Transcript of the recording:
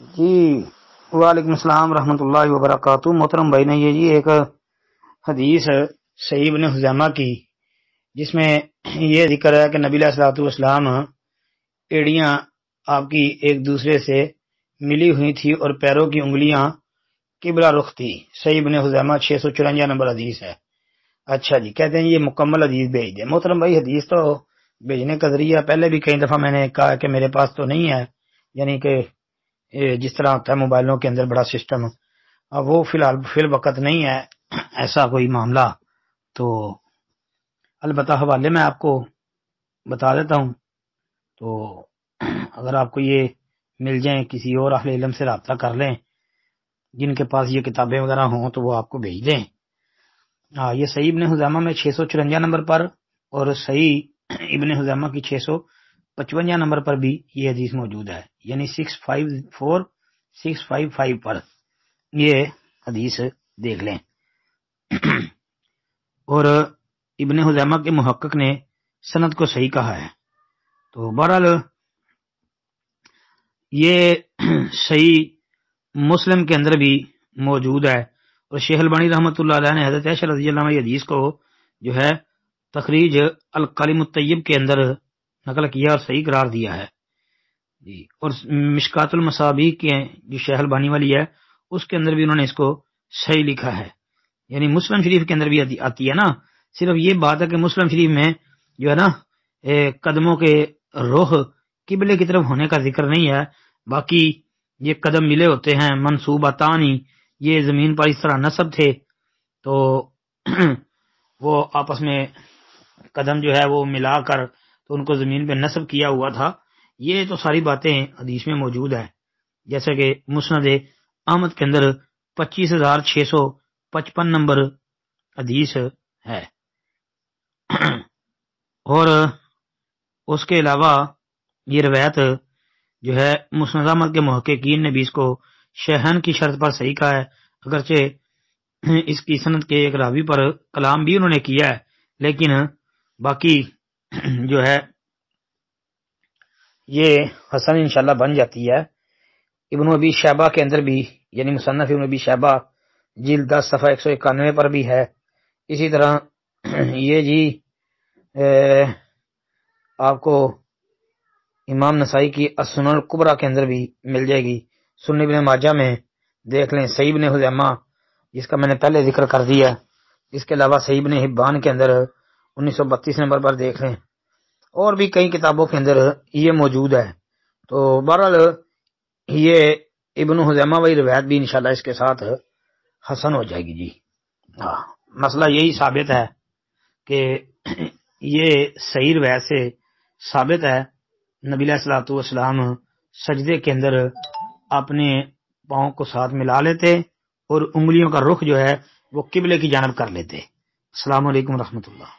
جی وعلیکم السلام ورحمۃ اللہ وبرکاتہ۔ محترم بھائی نے یہ جی ایک حدیث صحیح ابن خزیمہ کی، جس میں یہ ذکر ہے کہ نبی علیہ الصلوۃ والسلام ایڑیاں آپ کی ایک دوسرے سے ملی ہوئی تھی اور پیروں کی انگلیاں قبلہ رخ تھی۔ صحیح ابن خزیمہ 654 نمبر حدیث ہے۔ اچھا جی، کہتے ہیں یہ مکمل حدیث بھیج دیں۔ محترم بھائی حدیث تو بھیجنے کا ذریعہ پہلے بھی کئی دفعہ میں نے کہا کہ میرے پاس تو نہیں ہے، یعنی کہ جس طرح ہوتا ہے موبائلوں کے اندر بڑا سسٹم، اب وہ فی الوقت نہیں ہے ایسا کوئی معاملہ، تو البتہ حوالے میں آپ کو بتا دیتا ہوں، تو اگر آپ کو یہ مل جائیں کسی اور اہل علم سے رابطہ کر لیں جن کے پاس یہ کتابیں وغیرہ ہوں تو وہ آپ کو بھیج دیں۔ یہ صحیح ابن خزیمہ میں 654 نمبر پر اور صحیح ابن خزیمہ کی 655 نمبر پر بھی یہ حدیث موجود ہے، یعنی 654 655 پر یہ حدیث دیکھ لیں۔ اور ابن خزیمہ کے محقق نے سند کو صحیح کہا ہے، تو بہرحال یہ صحیح مسلم کے اندر بھی موجود ہے، اور شیخ البانی رحمۃ اللہ علیہ نے حضرت عائشہ رضی اللہ عنہ حدیث کو جو ہے تخریج الکلم الطیب کے اندر نقل کیا اور صحیح قرار دیا ہے جی۔ اور مشکات المصابیح کے جو شیخ البانی والی ہے اس کے اندر بھی انہوں نے اس کو صحیح لکھا ہے، یعنی مسلم شریف کے اندر بھی آتی ہے نا۔ صرف یہ بات ہے کہ مسلم شریف میں جو ہے نا قدموں کے رخ قبلے کی طرف ہونے کا ذکر نہیں ہے، باقی یہ قدم ملے ہوتے ہیں منصوبتانی، یہ زمین پر اس طرح نصب تھے تو وہ آپس میں قدم جو ہے وہ ملا کر تو ان کو زمین پہ نصب کیا ہوا تھا۔ یہ تو ساری باتیں حدیث میں موجود ہے، جیسے کہ مسند احمد کے اندر 25,655 نمبر حدیث ہے۔ اور اس کے علاوہ یہ روایت جو ہے مسند احمد کے محققین نے بھی اس کو شیخین کی شرط پر صحیح کہا ہے، اگرچہ اس کی سند کے ایک راوی پر کلام بھی انہوں نے کیا ہے، لیکن باقی جو ہے یہ حسن انشاءاللہ بن جاتی ہے۔ ابن ابی شیبہ کے اندر بھی، یعنی مصنف ابن ابی شیبہ جلد 10 صفحہ 191 پر بھی ہے۔ اسی طرح یہ جی آپ کو امام نسائی کی السنن الکبریٰ کے اندر بھی مل جائے گی، سنن ابن ماجہ میں دیکھ لیں، صحیح ابن خزیمہ جس کا میں نے پہلے ذکر کر دیا، اس کے علاوہ صحیح ابن حبان کے اندر 1932 نمبر پر دیکھ لیں، اور بھی کئی کتابوں کے اندر یہ موجود ہے۔ تو بہرحال یہ ابن خزیمہ والی روایت بھی انشاءاللہ اس کے ساتھ حسن ہو جائے گی جی۔ مسئلہ یہی ثابت ہے کہ یہ صحیح روایت سے ثابت ہے نبی علیہ الصلوۃ والسلام سجدے کے اندر اپنے پاؤں کو ساتھ ملا لیتے اور انگلیوں کا رخ جو ہے وہ قبلے کی جانب کر لیتے۔ السلام علیکم ورحمۃ اللہ۔